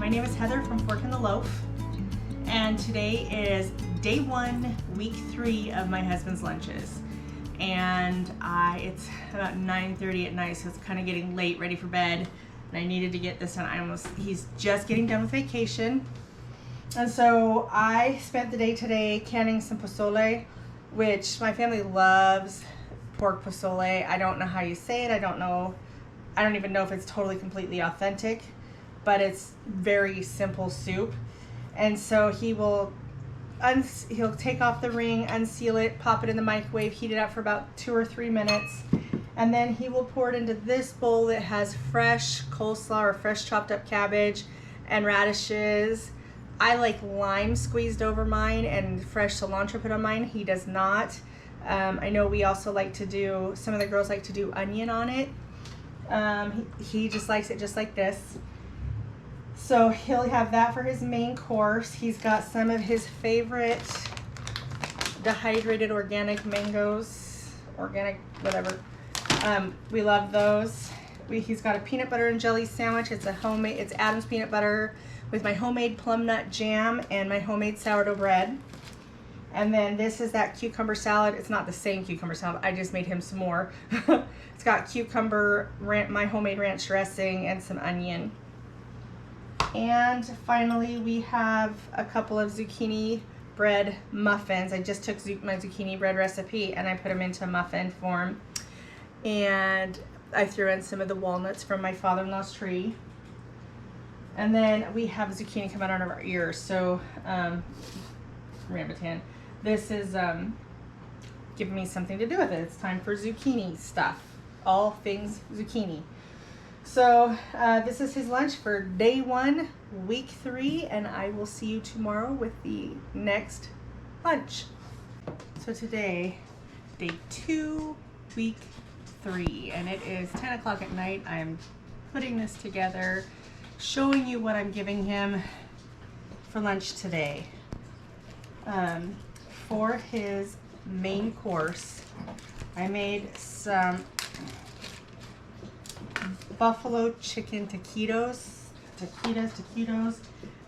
My name is Heather from Fork in the Loaf, and today is day 1, week 3 of my husband's lunches. And it's about 9:30 at night, so it's kind of getting late, ready for bed, and I needed to get this done. He's just getting done with vacation, and so I spent the day today canning some pozole, which my family loves. Pork pozole. I don't know how you say it. I don't even know if it's totally completely authentic, but it's very simple soup. And so he'll take off the ring, unseal it, pop it in the microwave, heat it up for about 2 or 3 minutes, and then he will pour it into this bowl that has fresh coleslaw or fresh chopped up cabbage and radishes. I like lime squeezed over mine and fresh cilantro put on mine. He does not. I know we also some of the girls like to do onion on it. He just likes it just like this. So he'll have that for his main course. He's got some of his favorite dehydrated organic mangoes, organic whatever. We love those. He's got a peanut butter and jelly sandwich. It's Adam's peanut butter with my homemade plum nut jam and my homemade sourdough bread. And then this is that cucumber salad. It's not the same cucumber salad. I just made him some more. It's got cucumber, my homemade ranch dressing, and some onion. And finally, we have a couple of zucchini bread muffins. I just took my zucchini bread recipe and I put them into muffin form. And I threw in some of the walnuts from my father-in-law's tree. And then we have zucchini coming out of our ears. So, Rambutan. This is giving me something to do with it. It's time for zucchini stuff. All things zucchini. So this is his lunch for day 1, week 3, and I will see you tomorrow with the next lunch. So today, day 2, week 3, and it is 10 o'clock at night. I am putting this together, showing you what I'm giving him for lunch today. For his main course, I made some buffalo chicken taquitos.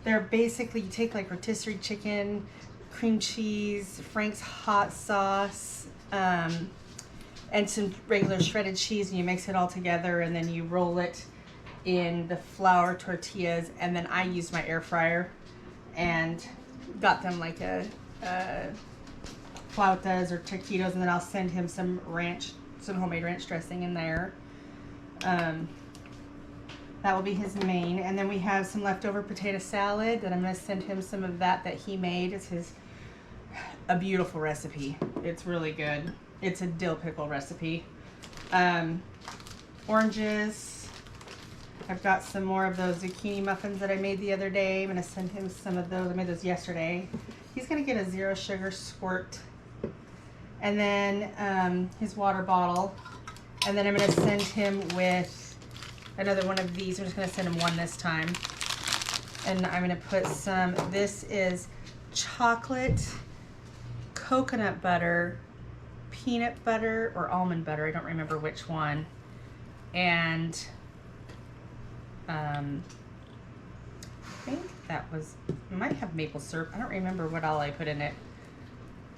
They're basically, you take like rotisserie chicken, cream cheese, Frank's hot sauce, and some regular shredded cheese, and you mix it all together, and then you roll it in the flour tortillas. And then I used my air fryer and got them like a flautas or taquitos, and then I'll send him some homemade ranch dressing in there. That will be his main. And then we have some leftover potato salad that I'm going to send him some of that he made. It's a beautiful recipe. It's really good. It's a dill pickle recipe. Oranges. I've got some more of those zucchini muffins that I made the other day. I'm going to send him some of those. I made those yesterday. He's going to get a 0 sugar squirt. And then his water bottle. And then I'm going to send him with another one of these. I'm just going to send him one this time. And I'm going to put this is chocolate, coconut butter, peanut butter, or almond butter. I don't remember which one. And I think might have maple syrup. I don't remember what all I put in it.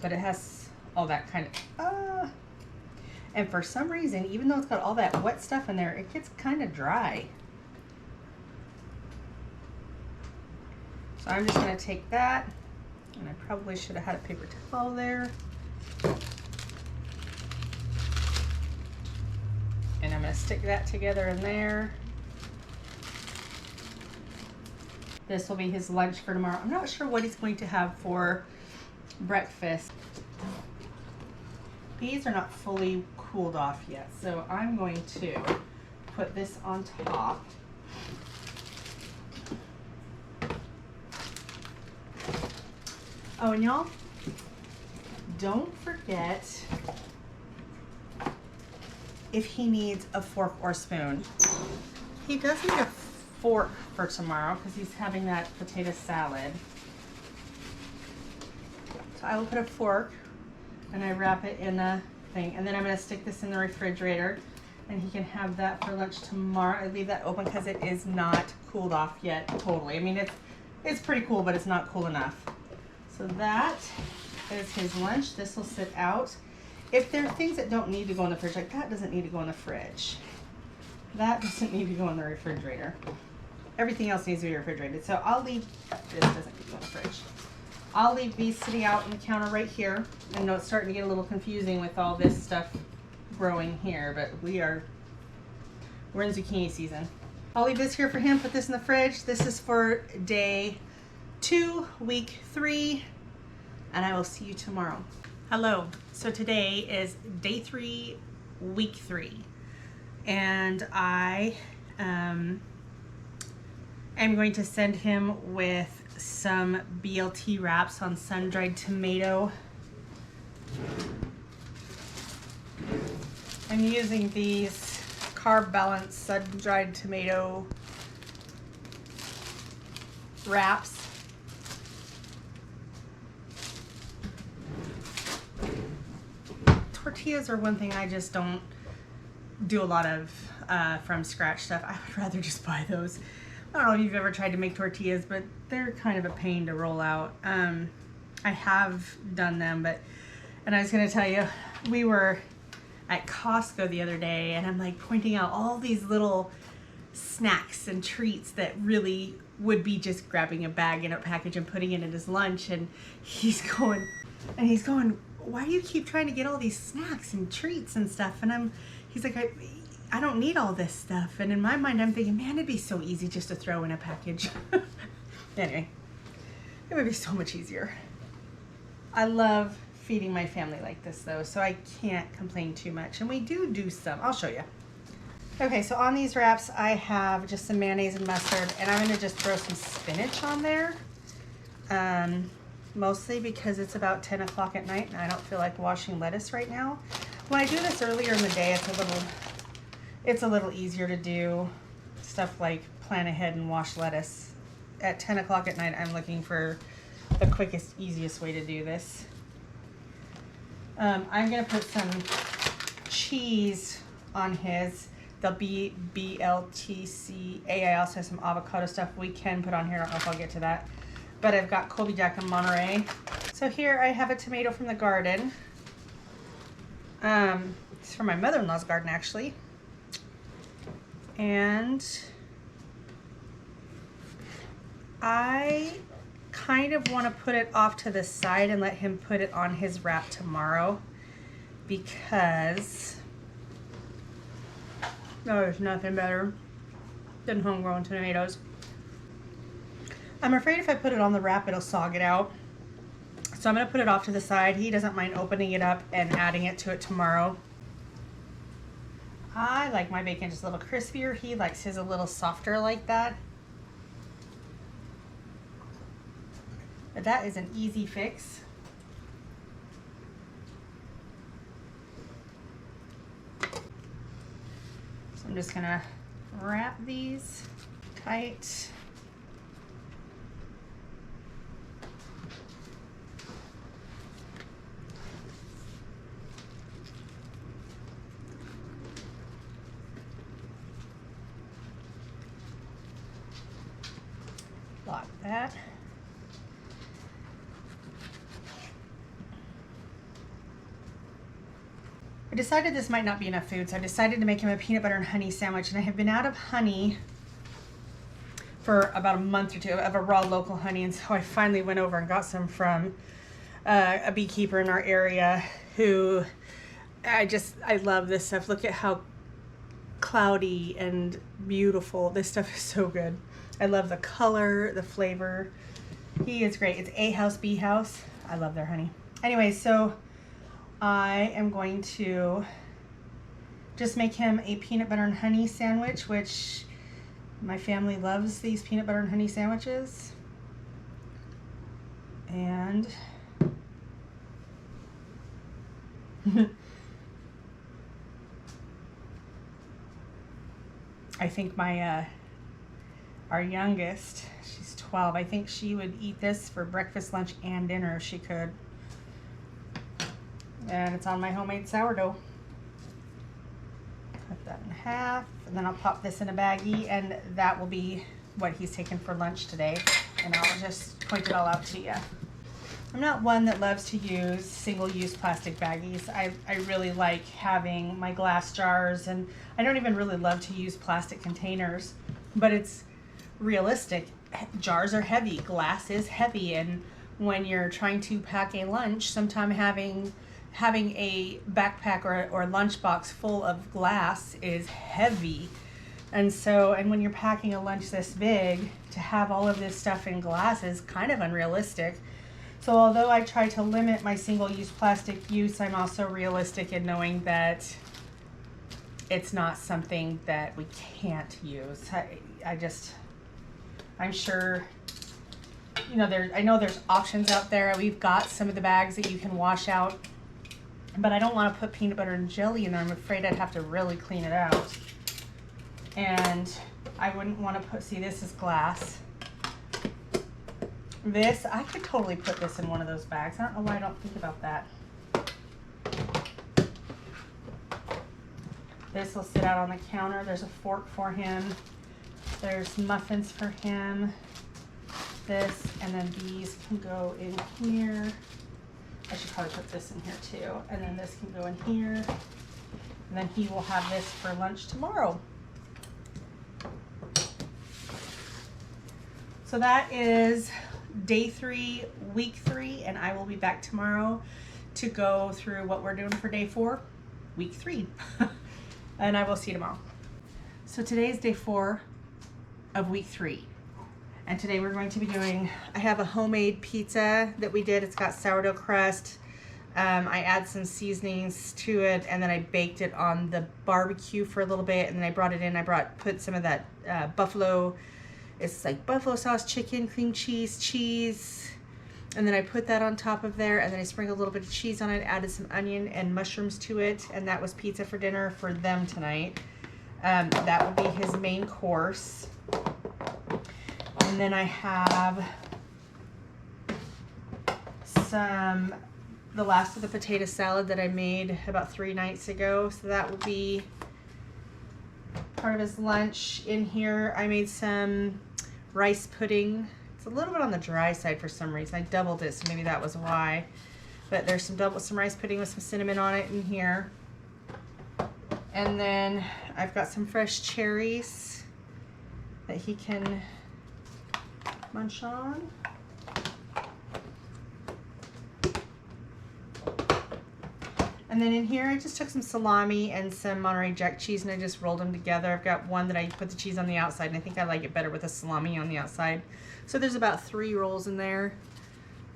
But it has all that kind of, and for some reason, even though it's got all that wet stuff in there, it gets kind of dry. So I'm just going to take that, and I probably should have had a paper towel there. And I'm going to stick that together in there. This will be his lunch for tomorrow. I'm not sure what he's going to have for breakfast. These are not fully cooled off yet, so I'm going to put this on top. Oh, and y'all, don't forget if he needs a fork or spoon. He does need a fork for tomorrow because he's having that potato salad. So I will put a fork and I wrap it in a thing, and then I'm going to stick this in the refrigerator And he can have that for lunch tomorrow. I leave that open because it is not cooled off yet totally. I mean, it's pretty cool, but it's not cool enough. So that is his lunch. This will sit out. If there are things that don't need to go in the fridge, like that doesn't need to go in the fridge. That doesn't need to go in the refrigerator. Everything else needs to be refrigerated. So I'll leave, this doesn't need to go in the fridge. I'll leave these sitting out on the counter right here. I know it's starting to get a little confusing with all this stuff growing here, but we're in zucchini season. I'll leave this here for him, put this in the fridge. This is for day 2, week 3, and I will see you tomorrow. Hello, so today is day 3, week 3, and I am going to send him with some BLT wraps on sun-dried tomato. I'm using these Carb Balance sun-dried tomato wraps. Tortillas are one thing I just don't do a lot of from scratch stuff. I would rather just buy those. I don't know if you've ever tried to make tortillas, but they're kind of a pain to roll out. I have done them, and I was gonna tell you, we were at Costco the other day, and I'm like pointing out all these little snacks and treats that really would be just grabbing a bag in a package and putting it in his lunch, and he's going, why do you keep trying to get all these snacks and treats and stuff? And he's like, I don't need all this stuff. And in my mind, I'm thinking, man, it'd be so easy just to throw in a package. Anyway, it would be so much easier. I love feeding my family like this though, so I can't complain too much. And we do some. I'll show you. Okay, so on these wraps, I have just some mayonnaise and mustard, and I'm gonna just throw some spinach on there. Mostly because it's about 10 o'clock at night and I don't feel like washing lettuce right now. When I do this earlier in the day, it's a little easier to do stuff like plan ahead and wash lettuce. At 10 o'clock at night, I'm looking for the quickest, easiest way to do this. I'm gonna put some cheese on his. There'll be BLTCA. I also have some avocado stuff we can put on here. I don't know if I'll get to that. But I've got Colby Jack and Monterey. So here I have a tomato from the garden. It's from my mother-in-law's garden, actually. And I kind of want to put it off to the side and let him put it on his wrap tomorrow, because there's nothing better than homegrown tomatoes. I'm afraid if I put it on the wrap, it'll sog it out. So I'm gonna put it off to the side. He doesn't mind opening it up and adding it to it tomorrow. I like my bacon just a little crispier. He likes his a little softer like that. But that is an easy fix. So I'm just gonna wrap these tight. Lock that. I decided this might not be enough food, so I decided to make him a peanut butter and honey sandwich, and I have been out of honey for about a month or two, of a raw local honey, and so I finally went over and got some from a beekeeper in our area who, I love this stuff. Look at how cloudy and beautiful. This stuff is so good. I love the color, the flavor. He is great. It's A House, B House. I love their honey. Anyway, so I am going to just make him a peanut butter and honey sandwich, which my family loves these peanut butter and honey sandwiches. And I think my our youngest, she's 12, I think she would eat this for breakfast, lunch, and dinner if she could. And it's on my homemade sourdough. Cut that in half, and then I'll pop this in a baggie, and that will be what he's taking for lunch today. And I'll just point it all out to you. I'm not one that loves to use single-use plastic baggies. I really like having my glass jars, and I don't even really love to use plastic containers, but it's realistic. Jars are heavy, glass is heavy, and when you're trying to pack a lunch, sometimes having a backpack or a lunchbox full of glass is heavy. And when you're packing a lunch this big, to have all of this stuff in glass is kind of unrealistic. So although I try to limit my single-use plastic use, I'm also realistic in knowing that it's not something that we can't use. I'm sure, you know, I know there's options out there. We've got some of the bags that you can wash out, but I don't want to put peanut butter and jelly in there. I'm afraid I'd have to really clean it out. And I wouldn't want to see, this is glass. This, I could totally put this in one of those bags. I don't know why I don't think about that. This will sit out on the counter. There's a fork for him. There's muffins for him. This, and then these can go in here. I should probably put this in here too. And then this can go in here. And then he will have this for lunch tomorrow. So that is day 3, week 3, and I will be back tomorrow to go through what we're doing for day 4, week 3. And I will see you tomorrow. So today is day 4 of week 3. And today we're going to be doing, I have a homemade pizza that we did. It's got sourdough crust. I add some seasonings to it, and then I baked it on the barbecue for a little bit, and then I brought it in. Put some of that buffalo, it's like buffalo sauce, chicken, cream cheese, and then I put that on top of there, and then I sprinkled a little bit of cheese on it, added some onion and mushrooms to it, and that was pizza for dinner for them tonight. That would be his main course. And then I have the last of the potato salad that I made about 3 nights ago, so that will be part of his lunch. In here I made some rice pudding. It's a little bit on the dry side for some reason. I doubled it, so maybe that was why. But there's some rice pudding with some cinnamon on it in here. And then I've got some fresh cherries that he can munch on. And then in here, I just took some salami and some Monterey Jack cheese, and I just rolled them together. I've got one that I put the cheese on the outside, and I think I like it better with the salami on the outside. So there's about 3 rolls in there,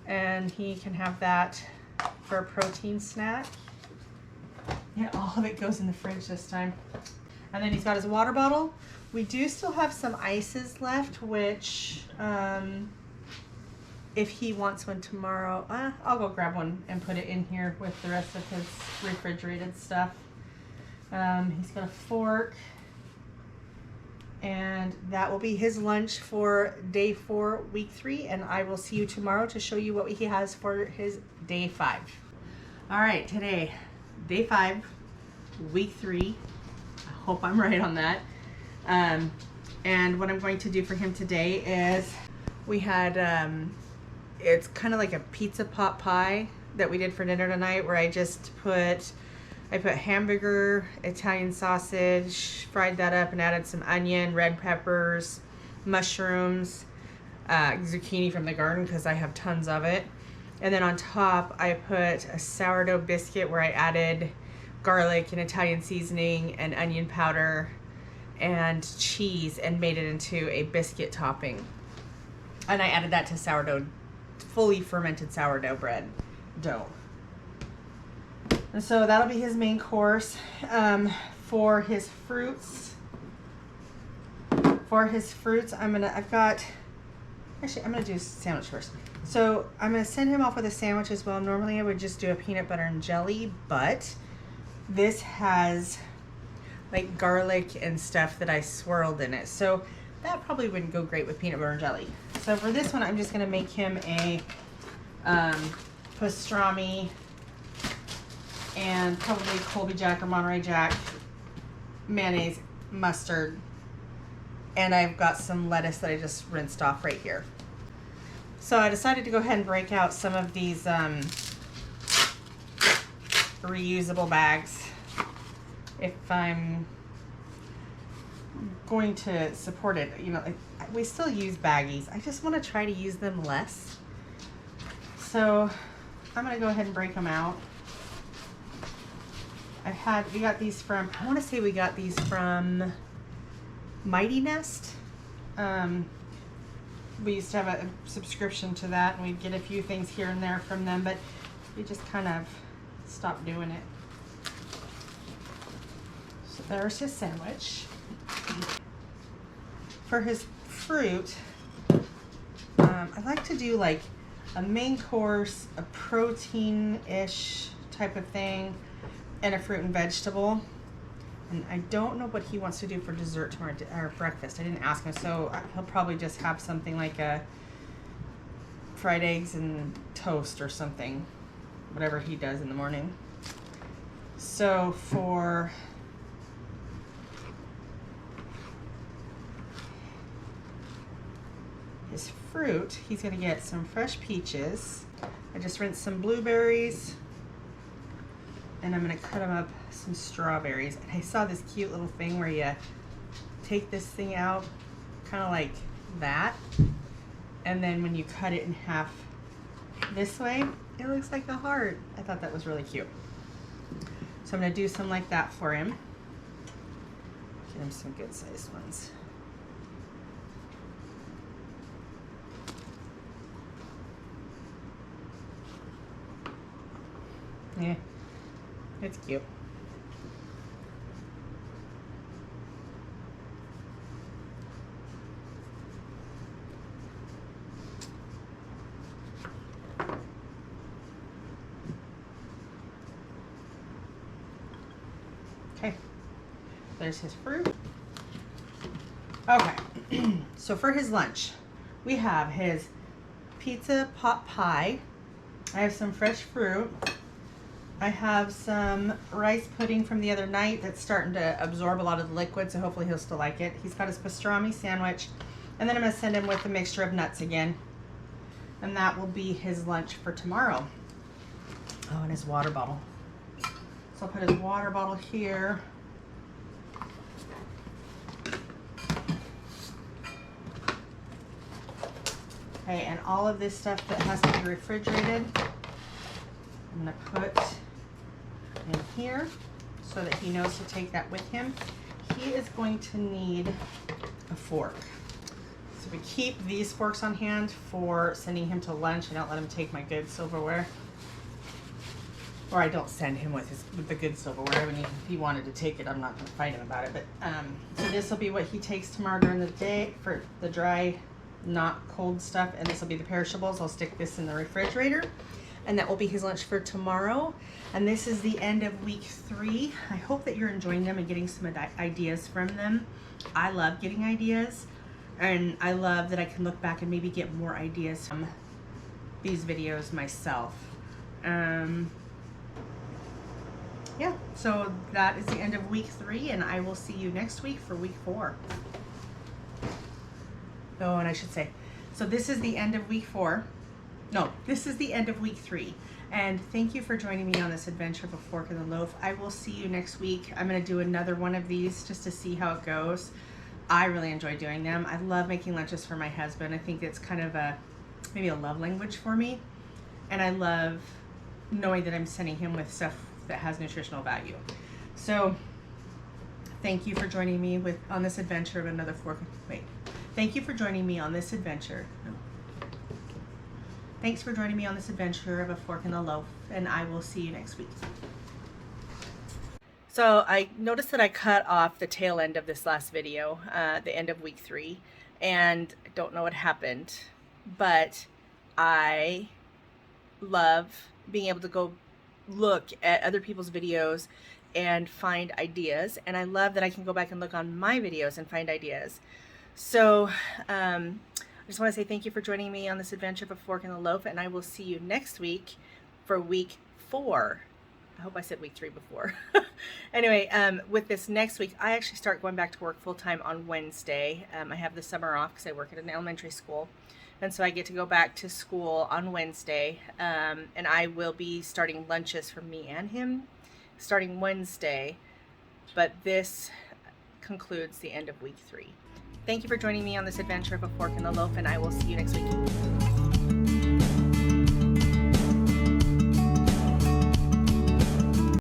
and he can have that for a protein snack. Yeah, all of it goes in the fridge this time. And then he's got his water bottle. We do still have some ices left, which if he wants one tomorrow, I'll go grab one and put it in here with the rest of his refrigerated stuff. He's got a fork, and that will be his lunch for day 4, week 3, and I will see you tomorrow to show you what he has for his day 5. All right, today, day 5, week 3. I hope I'm right on that. And what I'm going to do for him today is, we had it's kind of like a pizza pot pie that we did for dinner tonight, where I put hamburger, Italian sausage, fried that up, and added some onion, red peppers, mushrooms, zucchini from the garden because I have tons of it. And then on top I put a sourdough biscuit where I added garlic and Italian seasoning and onion powder and cheese and made it into a biscuit topping. And I added that to fully fermented sourdough bread dough. And so that'll be his main course. For his fruits, I'm gonna do sandwich first. So I'm gonna send him off with a sandwich as well. Normally I would just do a peanut butter and jelly, but this has like garlic and stuff that I swirled in it. So that probably wouldn't go great with peanut butter and jelly. So for this one, I'm just gonna make him a pastrami and probably Colby Jack or Monterey Jack mayonnaise, mustard, and I've got some lettuce that I just rinsed off right here. So I decided to go ahead and break out some of these reusable bags if I'm going to support it. You know, we still use baggies. I just want to try to use them less. So I'm going to go ahead and break them out. We got these from, I want to say we got these from Mighty Nest. We used to have a subscription to that, and we'd get a few things here and there from them, but we just kind of stopped doing it. So there's his sandwich. For his fruit, I like to do like a main course, a protein-ish type of thing, and a fruit and vegetable. And I don't know what he wants to do for dessert tomorrow, or breakfast. I didn't ask him, so he'll probably just have something like a fried eggs and toast or something, whatever he does in the morning. So for his fruit, he's gonna get some fresh peaches. I just rinsed some blueberries, and I'm gonna cut them up some strawberries. And I saw this cute little thing where you take this thing out kind of like that, and then when you cut it in half this way, it looks like a heart. I thought that was really cute. So I'm gonna do some like that for him. Get him some good sized ones. Yeah, it's cute. Okay, there's his fruit. Okay, so for his lunch, we have his pizza pot pie. I have some fresh fruit. I have some rice pudding from the other night that's starting to absorb a lot of the liquid, so hopefully he'll still like it. He's got his pastrami sandwich, and then I'm going to send him with a mixture of nuts again. And that will be his lunch for tomorrow. Oh, and his water bottle. So I'll put his water bottle here. Okay, and all of this stuff that has to be refrigerated, I'm going to put in here so that he knows to take that with him. He is going to need a fork. So we keep these forks on hand for sending him to lunch. I don't let him take my good silverware. Or I don't send him with the good silverware. When he wanted to take it, I'm not going to fight him about it. But so this will be what he takes tomorrow during the day for the dry, not cold stuff. And this will be the perishables. I'll stick this in the refrigerator. And that will be his lunch for tomorrow. And this is the end of week 3. I hope that you're enjoying them and getting some ideas from them. I love getting ideas, and I love that I can look back and maybe get more ideas from these videos myself. Yeah, so that is the end of week 3, and I will see you next week for week 4. Oh, and I should say, so this is the end of week 4. No, this is the end of week 3. And thank you for joining me on this adventure of a fork in the loaf. I will see you next week. I'm going to do another one of these just to see how it goes. I really enjoy doing them. I love making lunches for my husband. I think it's kind of maybe a love language for me. And I love knowing that I'm sending him with stuff that has nutritional value. So thank you for joining me on this adventure of another fork. Wait. Thank you for joining me on this adventure. No. Thanks for joining me on this adventure of a fork in the loaf, and I will see you next week. So I noticed that I cut off the tail end of this last video, the end of week 3, and I don't know what happened, but I love being able to go look at other people's videos and find ideas, and I love that I can go back and look on my videos and find ideas. So I just want to say thank you for joining me on this adventure of a fork in the loaf, and I will see you next week for week 4. I hope I said week 3 before. Anyway, with this next week, I actually start going back to work full-time on Wednesday. I have the summer off because I work at an elementary school. And so I get to go back to school on Wednesday. And I will be starting lunches for me and him starting Wednesday. But this concludes the end of week 3. Thank you for joining me on this adventure of a fork in the loaf, and I will see you next week.